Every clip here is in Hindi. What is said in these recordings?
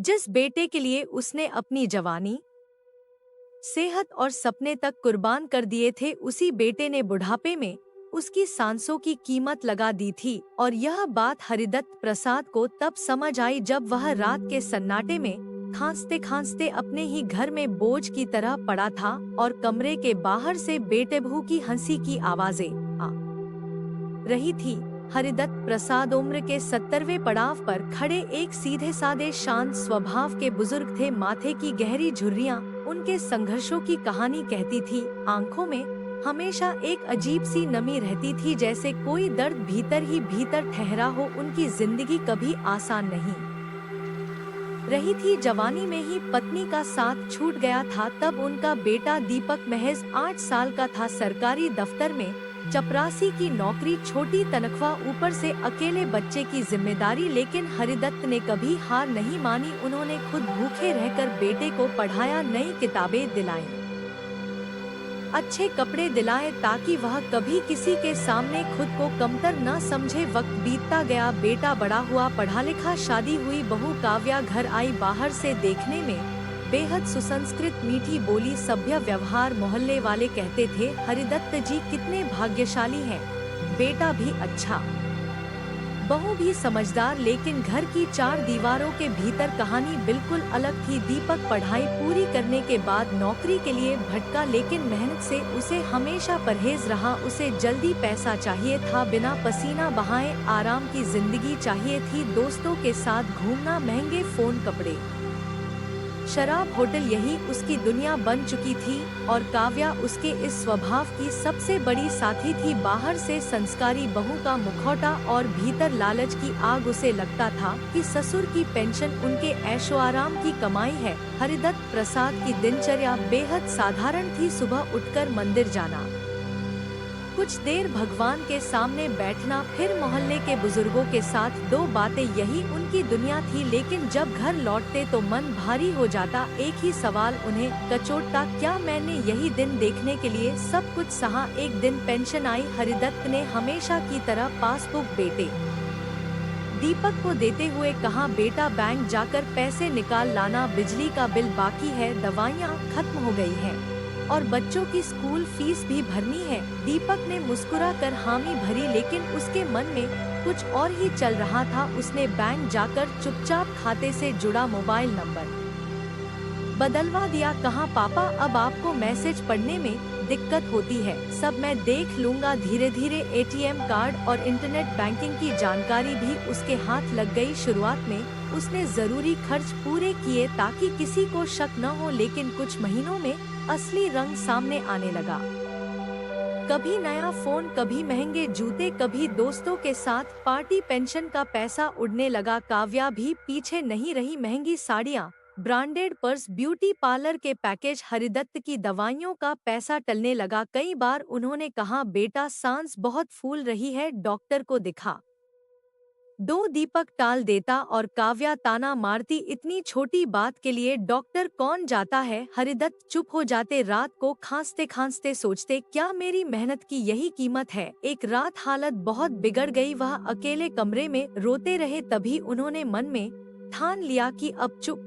जिस बेटे के लिए उसने अपनी जवानी, सेहत और सपने तक कुर्बान कर दिए थे, उसी बेटे ने बुढ़ापे में उसकी सांसों की कीमत लगा दी थी। और यह बात हरिदत्त प्रसाद को तब समझ आई जब वह रात के सन्नाटे में खांसते खांसते अपने ही घर में बोझ की तरह पड़ा था और कमरे के बाहर से बेटे बहू की हंसी की आवाजें आ रही थी। हरिदत्त प्रसाद उम्र के 70वें पड़ाव पर खड़े एक सीधे साधे शांत स्वभाव के बुजुर्ग थे। माथे की गहरी झुर्रियां उनके संघर्षों की कहानी कहती थी। आंखों में हमेशा एक अजीब सी नमी रहती थी, जैसे कोई दर्द भीतर ही भीतर ठहरा हो। उनकी जिंदगी कभी आसान नहीं रही थी। जवानी में ही पत्नी का साथ छूट गया था। तब उनका बेटा दीपक महज 8 साल का था। सरकारी दफ्तर में चपरासी की नौकरी, छोटी तनख्वाह, ऊपर से अकेले बच्चे की जिम्मेदारी। लेकिन हरिदत्त ने कभी हार नहीं मानी। उन्होंने खुद भूखे रहकर बेटे को पढ़ाया, नई किताबें दिलाई, अच्छे कपड़े दिलाए, ताकि वह कभी किसी के सामने खुद को कमतर न समझे। वक्त बीतता गया, बेटा बड़ा हुआ, पढ़ा लिखा, शादी हुई। बहू काव्या घर आई, बाहर से देखने में बेहद सुसंस्कृत, मीठी बोली, सभ्य व्यवहार। मोहल्ले वाले कहते थे, हरिदत्त जी कितने भाग्यशाली हैं, बेटा भी अच्छा, बहू भी समझदार। लेकिन घर की 4 दीवारों के भीतर कहानी बिल्कुल अलग थी। दीपक पढ़ाई पूरी करने के बाद नौकरी के लिए भटका, लेकिन मेहनत से उसे हमेशा परहेज रहा। उसे जल्दी पैसा चाहिए था, बिना पसीना बहाए आराम की जिंदगी चाहिए थी। दोस्तों के साथ घूमना, महंगे फोन, कपड़े, शराब, होटल, यही उसकी दुनिया बन चुकी थी। और काव्या उसके इस स्वभाव की सबसे बड़ी साथी थी। बाहर से संस्कारी बहू का मुखौटा और भीतर लालच की आग। उसे लगता था कि ससुर की पेंशन उनके ऐशो आराम की कमाई है। हरिदत्त प्रसाद की दिनचर्या बेहद साधारण थी। सुबह उठकर मंदिर जाना, कुछ देर भगवान के सामने बैठना, फिर मोहल्ले के बुजुर्गों के साथ 2 बातें, यही उनकी दुनिया थी। लेकिन जब घर लौटते तो मन भारी हो जाता। एक ही सवाल उन्हें कचोटता, क्या मैंने यही दिन देखने के लिए सब कुछ सहा? एक दिन पेंशन आई। हरिदत्त ने हमेशा की तरह पासबुक बेटे दीपक को देते हुए कहा, बेटा बैंक जाकर पैसे निकाल लाना, बिजली का बिल बाकी है, दवाइयाँ खत्म हो गई हैं और बच्चों की स्कूल फीस भी भरनी है। दीपक ने मुस्कुरा कर हामी भरी, लेकिन उसके मन में कुछ और ही चल रहा था। उसने बैंक जाकर चुपचाप खाते से जुड़ा मोबाइल नंबर बदलवा दिया। कहा, पापा अब आपको मैसेज पढ़ने में दिक्कत होती है, सब मैं देख लूंगा। धीरे धीरे एटीएम कार्ड और इंटरनेट बैंकिंग की जानकारी भी उसके हाथ लग गई। शुरुआत में उसने जरूरी खर्च पूरे किए ताकि किसी को शक न हो, लेकिन कुछ महीनों में असली रंग सामने आने लगा। कभी नया फोन, कभी महंगे जूते, कभी दोस्तों के साथ पार्टी। पेंशन का पैसा उड़ने लगा। काव्या भी पीछे नहीं रही। महंगी साड़ियाँ, ब्रांडेड पर्स, ब्यूटी पार्लर के पैकेज, हरिदत्त की दवाइयों का पैसा टलने लगा। कई बार उन्होंने कहा, बेटा सांस बहुत फूल रही है, डॉक्टर को दिखा दो। दीपक टाल देता और काव्या ताना मारती, इतनी छोटी बात के लिए डॉक्टर कौन जाता है? हरिदत्त चुप हो जाते। रात को खांसते खांसते सोचते, क्या मेरी मेहनत की यही कीमत है? एक रात हालत बहुत बिगड़ गई। वह अकेले कमरे में रोते रहे। तभी उन्होंने मन में ठान लिया कि अब चुप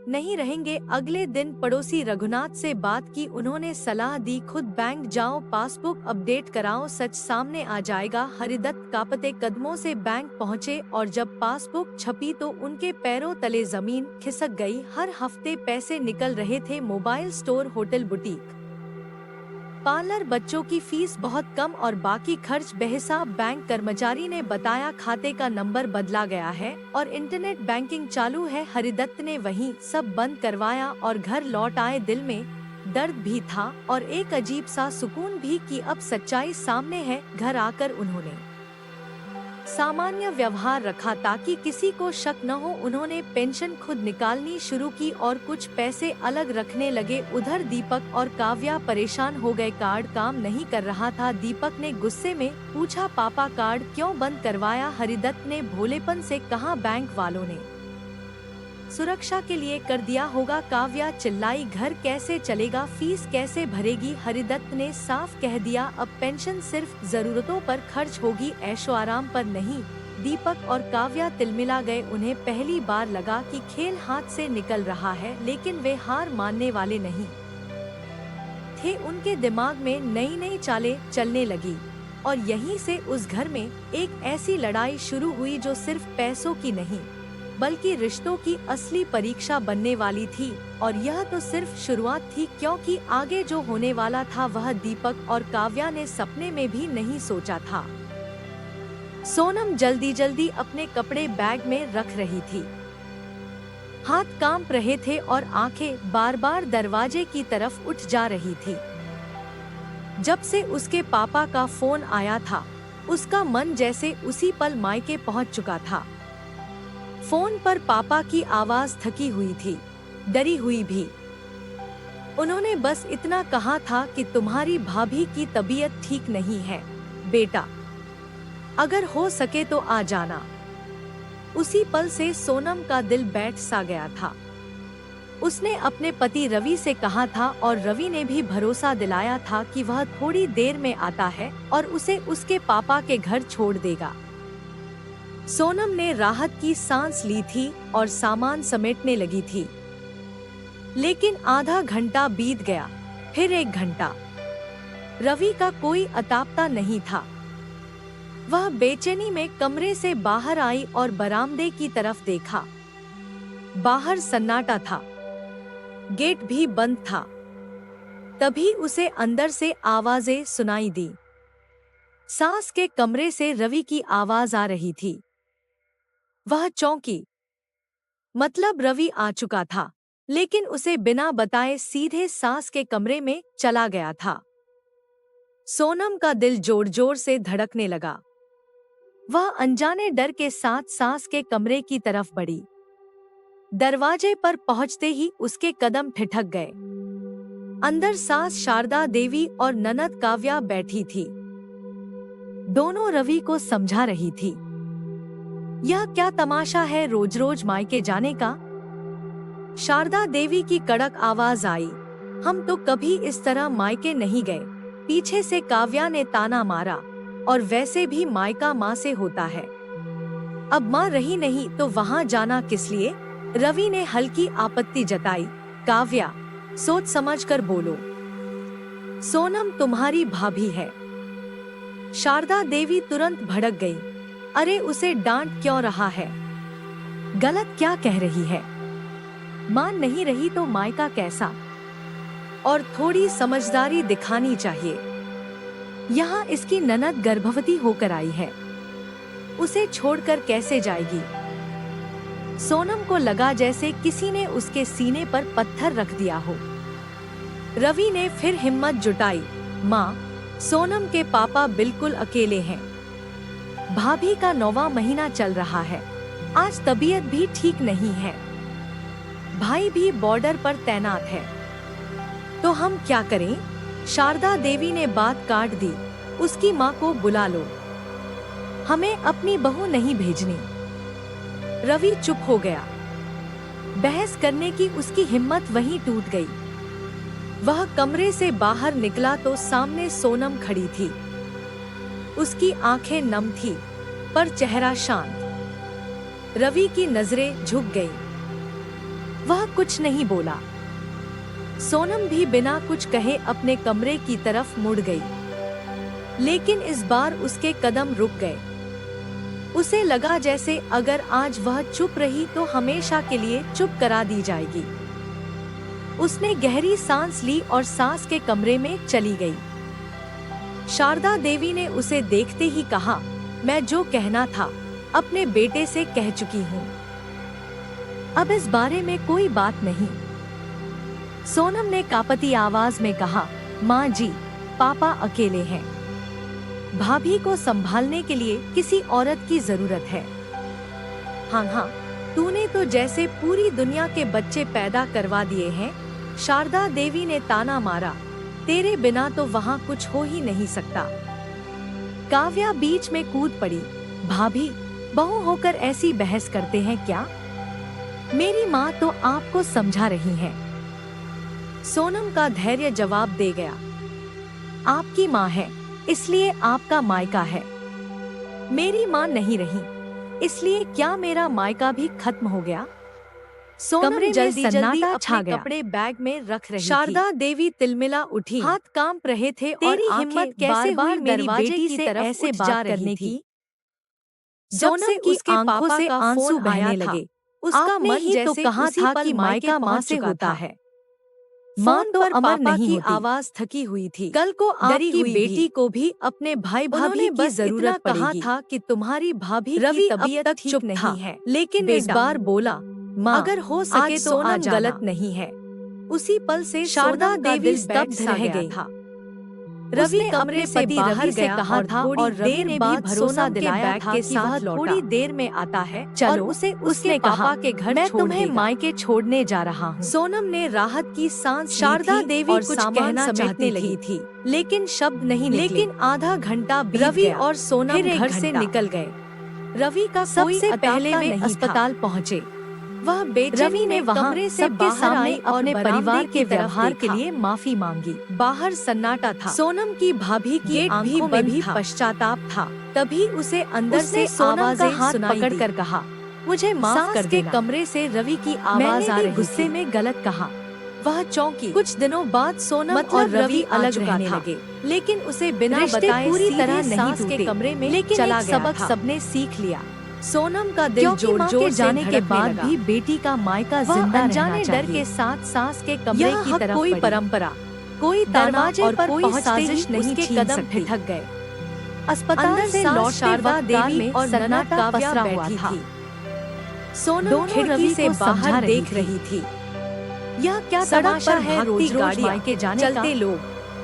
नहीं रहेंगे। अगले दिन पड़ोसी रघुनाथ से बात की। उन्होंने सलाह दी, खुद बैंक जाओ, पासबुक अपडेट कराओ, सच सामने आ जाएगा। हरिदत्त कांपते कदमों से बैंक पहुंचे और जब पासबुक छपी तो उनके पैरों तले जमीन खिसक गई। हर हफ्ते पैसे निकल रहे थे। Mobile store, hotel, boutique, parlour, बच्चों की फीस बहुत कम और बाकी खर्च बेहिसाब। बैंक कर्मचारी ने बताया, खाते का नंबर बदला गया है और इंटरनेट बैंकिंग चालू है। हरिदत्त ने वहीं सब बंद करवाया और घर लौट आए। दिल में दर्द भी था और एक अजीब सा सुकून भी कि अब सच्चाई सामने है। घर आकर उन्होंने सामान्य व्यवहार रखा ताकि किसी को शक न हो। उन्होंने पेंशन खुद निकालनी शुरू की और कुछ पैसे अलग रखने लगे। उधर दीपक और काव्या परेशान हो गए। कार्ड काम नहीं कर रहा था। दीपक ने गुस्से में पूछा, पापा कार्ड क्यों बंद करवाया? हरिदत्त ने भोलेपन से कहा, बैंक वालों ने सुरक्षा के लिए कर दिया होगा। काव्या चिल्लाई, घर कैसे चलेगा, फीस कैसे भरेगी? हरिदत्त ने साफ कह दिया, अब पेंशन सिर्फ जरूरतों पर खर्च होगी, ऐशो आराम पर नहीं। दीपक और काव्या तिलमिला गए। उन्हें पहली बार लगा कि खेल हाथ से निकल रहा है, लेकिन वे हार मानने वाले नहीं थे। उनके दिमाग में नई नई चालें चलने लगी और यहीं से उस घर में एक ऐसी लड़ाई शुरू हुई जो सिर्फ पैसों की नहीं बल्कि रिश्तों की असली परीक्षा बनने वाली थी। और यह तो सिर्फ शुरुआत थी, क्योंकि आगे जो होने वाला था वह दीपक और काव्या ने सपने में भी नहीं सोचा था। सोनम जल्दी जल्दी अपने कपड़े बैग में रख रही थी। हाथ कांप रहे थे और आंखें बार बार दरवाजे की तरफ उठ जा रही थी। जब से उसके पापा का फोन आया था, उसका मन जैसे उसी पल मायके पहुंच चुका था। फोन पर पापा की आवाज थकी हुई थी, डरी हुई भी। उन्होंने बस इतना कहा था कि तुम्हारी भाभी की तबीयत ठीक नहीं है बेटा, अगर हो सके तो आ जाना। उसी पल से सोनम का दिल बैठ सा गया था। उसने अपने पति रवि से कहा था और रवि ने भी भरोसा दिलाया था कि वह थोड़ी देर में आता है और उसे उसके पापा के घर छोड़ देगा। सोनम ने राहत की सांस ली थी और सामान समेटने लगी थी। लेकिन आधा घंटा बीत गया, फिर 1 घंटा। रवि का कोई अतापता नहीं था। वह बेचैनी में कमरे से बाहर आई और बरामदे की तरफ देखा। बाहर सन्नाटा था, गेट भी बंद था। तभी उसे अंदर से आवाजें सुनाई दी। सास के कमरे से रवि की आवाज आ रही थी। वह चौंकी, मतलब रवि आ चुका था, लेकिन उसे बिना बताए सीधे सास के कमरे में चला गया था। सोनम का दिल जोर जोर से धड़कने लगा। वह अनजाने डर के साथ सास के कमरे की तरफ बढ़ी। दरवाजे पर पहुंचते ही उसके कदम ठिठक गए। अंदर सास शारदा देवी और ननद काव्या बैठी थी। दोनों रवि को समझा रही थी। यह क्या तमाशा है रोज रोज मायके जाने का। शारदा देवी की कड़क आवाज आई, हम तो कभी इस तरह मायके नहीं गए। पीछे से काव्या ने ताना मारा, और वैसे भी मायका माँ से होता है, अब माँ रही नहीं तो वहाँ जाना किस लिए। रवि ने हल्की आपत्ति जताई। काव्या, सोच समझ कर बोलो, सोनम तुम्हारी भाभी है। शारदा देवी तुरंत भड़क गई। अरे उसे डांट क्यों रहा है, गलत क्या कह रही है। माँ नहीं रही तो मायका कैसा, और थोड़ी समझदारी दिखानी चाहिए। यहाँ इसकी ननद गर्भवती होकर आई है, उसे छोड़कर कैसे जाएगी। सोनम को लगा जैसे किसी ने उसके सीने पर पत्थर रख दिया हो। रवि ने फिर हिम्मत जुटाई। माँ, सोनम के पापा बिल्कुल अकेले हैं। भाभी का 9वां महीना चल रहा है, आज तबीयत भी ठीक नहीं है। भाई भी बॉर्डर पर तैनात है, तो हम क्या करें। शारदा देवी ने बात काट दी। उसकी माँ को बुला लो, हमें अपनी बहू नहीं भेजनी। रवि चुप हो गया। बहस करने की उसकी हिम्मत वहीं टूट गई। वह कमरे से बाहर निकला तो सामने सोनम खड़ी थी। उसकी आंखें नम थी, पर चेहरा शांत। रवि की नजरें झुक गईं। वह कुछ नहीं बोला। सोनम भी बिना कुछ कहे अपने कमरे की तरफ मुड़ गई। लेकिन इस बार उसके कदम रुक गए। उसे लगा जैसे अगर आज वह चुप रही तो हमेशा के लिए चुप करा दी जाएगी। उसने गहरी सांस ली और सास के कमरे में चली गई। शारदा देवी ने उसे देखते ही कहा, मैं जो कहना था अपने बेटे से कह चुकी हूँ, अब इस बारे में कोई बात नहीं। सोनम ने कांपती आवाज में कहा, माँ जी, पापा अकेले हैं। भाभी को संभालने के लिए किसी औरत की जरूरत है। हाँ हाँ, तूने तो जैसे पूरी दुनिया के बच्चे पैदा करवा दिए हैं। शारदा देवी ने ताना मारा, तेरे बिना तो वहाँ कुछ हो ही नहीं सकता। काव्या बीच में कूद पड़ी। भाभी, बहू होकर ऐसी बहस करते हैं क्या। मेरी माँ तो आपको समझा रही है। सोनम का धैर्य जवाब दे गया, आपकी माँ है इसलिए आपका मायका है, मेरी माँ नहीं रही। इसलिए क्या मेरा मायका भी खत्म हो गया? सोनम कमरे में जल्दी जल्दी सन्नाटा छा अपने गया। कपड़े बैग में रख रही शारदा थी। देवी तिलमिला उठी, हाथ कांप रहे थे और तेरी आंखें हिम्मत कैसे बार-बार हुई मेरी दरवाजे बेटी की से तरफ ऐसे उठ बात जा करने रही की? थी। जब सोनम से की उसके आंखों पापा से का आंसू फोन बहने आया लगे। था, उसका आपने मन ही तो जैसे कहा उसी था पल कि मायका पहुंच पहुंच चुका होता था। है। माँ फोन तो पर अमर पापा नहीं की होती। आवाज थकी हुई थी। कल को डरी आपकी हुई बेटी भी। को भी अपने भाई भाभी उन्होंने की बस जरूरत इतना कहा पड़ेगी। था कि तुम्हारी भाभी रवि की अब तबीयत तक ठीक चुप नहीं था। है, लेकिन बेटा, इस बार बोला, माँ अगर हो सके आज तो आ सोनम जाना। गलत नहीं है। उसी पल से शारदा सोनम का देवी दिल बैठ स्तब्ध सा रह गया गई। था। रवि उसने कमरे अपने से पति बाहर रवि से गया कहा था और और रवि देर ने भी बाद भरोसा सोनम के दिलाया बैग था के कि साथ वह लौटा। थोड़ी देर में आता है चलो, और उसे उसने उसके कहा, पापा के घर मैं छोड़ तुम्हें देगा। मायके छोड़ने जा रहा हूँ। सोनम ने राहत की सांस ली शारदा थी देवी और कुछ सामान कहना समेटने चाहती लगी थी, लेकिन शब्द नहीं निकले। लेकिन आधा घंटा बीत रवि गया और सोनम फिर घर घर से से निकल निकल गए। रवि का कोई सबसे पहले अतापता वे नहीं था। अस्पताल पहुँचे। वह बेचैनी रवि ने में वहाँ कमरे से सबके बाहर सामने आई और अपने बरामदे परिवार की के तरफ व्यवहार के देखा। लिए माफी मांगी। बाहर सन्नाटा था। सोनम की भाभी की गेट भी आंखों में बंद भी था। पश्चाताप था। तभी उसे अंदर उसने से सोनम का आवाजें हाथ सुनाई दी। पकड़कर कहा, मुझे माफ सास कर के देना। कमरे से रवि की आवाज मैंने आ भी रही गुस्से थी। में गलत कहा। वह चौंकी। कुछ दिनों बाद सोनम मतलब और रवि रवि अलग आ चुका रहने था। लगे, लेकिन उसे बिना रिश्ते बताए पूरी सीधे तरह नहीं सास के टूटे, कमरे में लेकिन चला एक गया सबक था। सबने सीख लिया। सोनम का दिल क्योंकि जोर माँ जोर के से जाने के धड़कने बाद लगा। भी बेटी का मायका वह जिंदा अनजाने रहना डर चाहिए। के साथ सास के कमरे यह की हक तरफ कोई बढ़ी। परंपरा, कोई दरवाजे और पर कोई पहुंचते ही साजिश नहीं उसके छीन कदम सकती। ठिठक गए। अस्पताल अंदर से सास लौटते शारदा वक्त देवी कार में और और ननद सन्नाटा काव्या पसरा हुआ बैठी था। थी। सोनम दोनों खिड़की रवि से को बाहर समझा रही देख थी। रही थी। यह क्या सड़क तमाशा पर है, भागती रोज-रोज गाड़ियां, मायके जाने चलते का? लोग,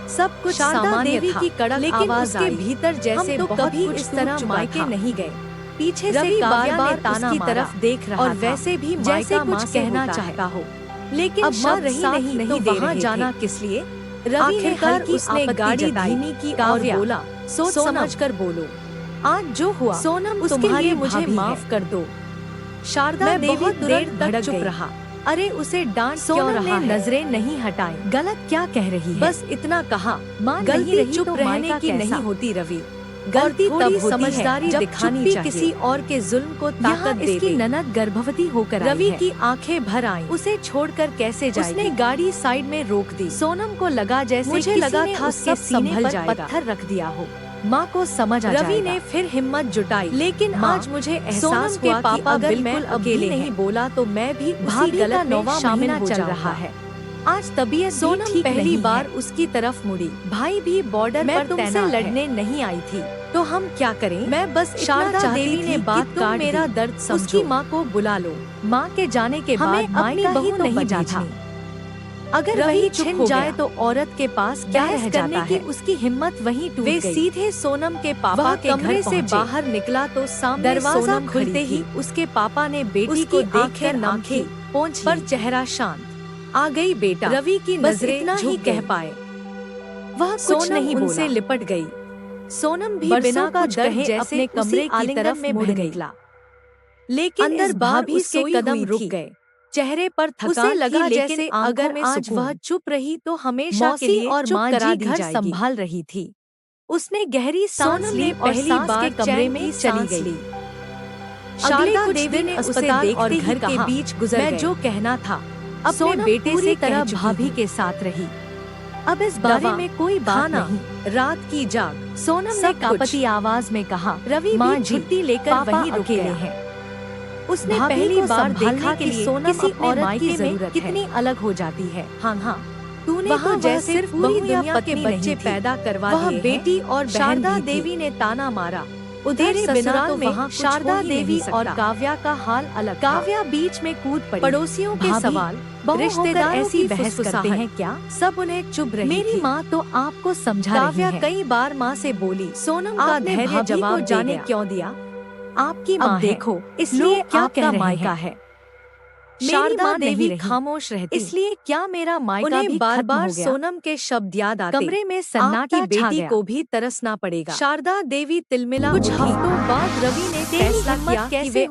सब कुछ शारदा सामान्य देवी था, की कड़क लेकिन आवाज उसके आई, भीतर जैसे हम तो बहुत कभी कुछ इस टूट तरह चुका मायके था। नहीं गए। पीछे रवि से काव्या बार-बार ने ताना उसकी मारा तरफ देख रहा और था, वैसे भी जैसे मायका कुछ माँ से कहना होता है। चाहता हो। लेकिन अब माँ शब्द रही साथ नहीं तो दे वहाँ रहे जाना थे। किस लिए? रवि ने आखिरकार हल्की उसने आपत्ति गाड़ी जताई। धीमी की और काव्या, बोला, सोच सोनम, समझ कर बोलो। आज जो हुआ सोनम उसके तुम्हारी लिए मुझे मुझे माफ माफ कर दो। शारदा मैं देवी बहुत तुरंत देर भड़क तक चुप गई। रहा। अरे उसे डांट क्यों सोनम रहा ने है? नजरें नहीं हटाई। गलत क्या कह रही है? बस इतना कहा। माँ नहीं गलती रही चुप तो रहने मायका की कैसा? नहीं होती रवि। गलती और तब थोड़ी होती है समझदारी जब दिखानी चुप्पी चाहिए। किसी और के जुल्म को यहाँ ताकत दे इसकी दे। ननद गर्भवती होकर आई रवि है। की आंखें भर आईं। उसे छोड़कर कैसे जाएगी? उसने गाड़ी साइड में रोक दी। सोनम को लगा जैसे मुझे किसी लगा ने था उसके सब सीने संभल पर जाएगा। पत्थर रख दिया हो। माँ को समझ आ रवि जाएगा। ने फिर हिम्मत जुटाई, लेकिन माँ, आज मुझे एहसास सोनम के हुआ कि पापा अगर मैं बिल्कुल अकेले अकेले नहीं हैं। बोला तो मैं भी उसी भाभी का गलत में 9वां शामिल महीना हो चल जाऊंगा। रहा है। आज तबीयत भी सोनम ठीक पहली नहीं बार है। उसकी तरफ मुड़ी। भाई भी बॉर्डर मैं पर तुमसे तैनात है। लड़ने नहीं आई थी, तो हम क्या करें? मैं बस शारदा शारदा देवी देवी ने ने बात बात काट काट मेरा दी। दर्द समझो। उसकी माँ को बुला लो। माँ के जाने के हमें बाद अपनी मायका बहू ही तो नहीं भेजना भेजनी। था। अगर रवि वही चुप छिन हो जाए गया। तो औरत के पास क्या बहस रह करने जाता की है? उसकी हिम्मत वहीं टूट वे गई। सीधे सोनम के पापा वह के कमरे घर से पहुंचे। बाहर निकला तो सामने दरवाजा सोनम खुलते खड़ी ही थी। उसके पापा ने बेटी उसकी को आंखें देखकर नम थी, आंखें पोंछ पर ली। चेहरा शांत। आ गई बेटा। रवि की बस नजरें इतना ही झुक कह गईं। पाए। वह कुछ सोनम नहीं उनसे बोला। लिपट गई। सोनम भी बरसों बिना का कुछ दर्द कहे जैसे अपने उसी कमरे की आलिंगन तरफ में मुड़ बह गई। निकला। लेकिन अंदर इस बार बार उसके उसके कदम हुई रुक थी। गए। चेहरे पर थकान उसे लगा थी, जैसे लेकिन आंखों अगर में आज सुकून। वह चुप रही तो हमेशा के मौसी लिए और चुप माँ करा जी दी घर जाएगी। संभाल रही थी। उसने गहरी सांस सोनम ली ने और पहली सास बार के कमरे चैन में की चली सांस गई। ली। अगले शारदा कुछ देवी दिन ने अस्पताल उसे और देखते घर ही के कहा, बीच गुजर मैं गए। जो कहना था अपने सोनम बेटे पूरी से तरह कह चुकी भाभी हूँ। के साथ रही। अब इस बारे दवा, में कोई बात खाना, नहीं। रात की जाग, सोनम ने सब कांपती कुछ। आवाज में कहा। रवि माँ भी जी, छुट्टी लेकर पापा वहीं रुक अकेले गया। हैं। उसने भाभी पहली को बार संभालने देखा के कि लिए सोनम किसी अपने औरत की मायके में जरूरत है। कितनी अलग हो जाती है। हाँ हाँ, तूने वहाँ तो वह जैसे सिर्फ पूरी बहू या दुनिया के पत्नी बच्चे नहीं थी। पैदा करवा वह दिए हैं। बेटी और बहन शारदा भी थी। देवी ने ताना मारा। उधर तेरे बिना ससुराल तो में वहाँ कुछ शारदा हो ही देवी नहीं और सकता। काव्या का हाल अलग था। काव्या बीच में कूद पड़ी। पड़ोसियों के भाभी, सवाल, बहू होकर रिश्तेदारों ऐसी की बहस करते फुसफुसाहट, हैं क्या? सब उन्हें चुभ रही मेरी थी। माँ तो आपको समझा काव्या रही है। कई बार माँ से बोली, सोनम का आपने धैर्य भाभी जवाब को दे जाने गया। क्यों दिया? आपकी अब माँ है, देखो, इसलिए लोग क्या आपका कह रहे मायका हैं। है। शारदा माँ नहीं देवी रही, खामोश रहती। इसलिए क्या मेरा मायका भी उन्हें बार खत्म बार हो गया? सोनम के शब्द याद आते। कमरे में सन्नाटा आपकी छा बेटी गया। को भी तरसना पड़ेगा। शारदा देवी तिलमिला कुछ उठी। हफ्तों बाद रवि ने तेरी फैसला हिम्मत किया कि कैसे वे हुई?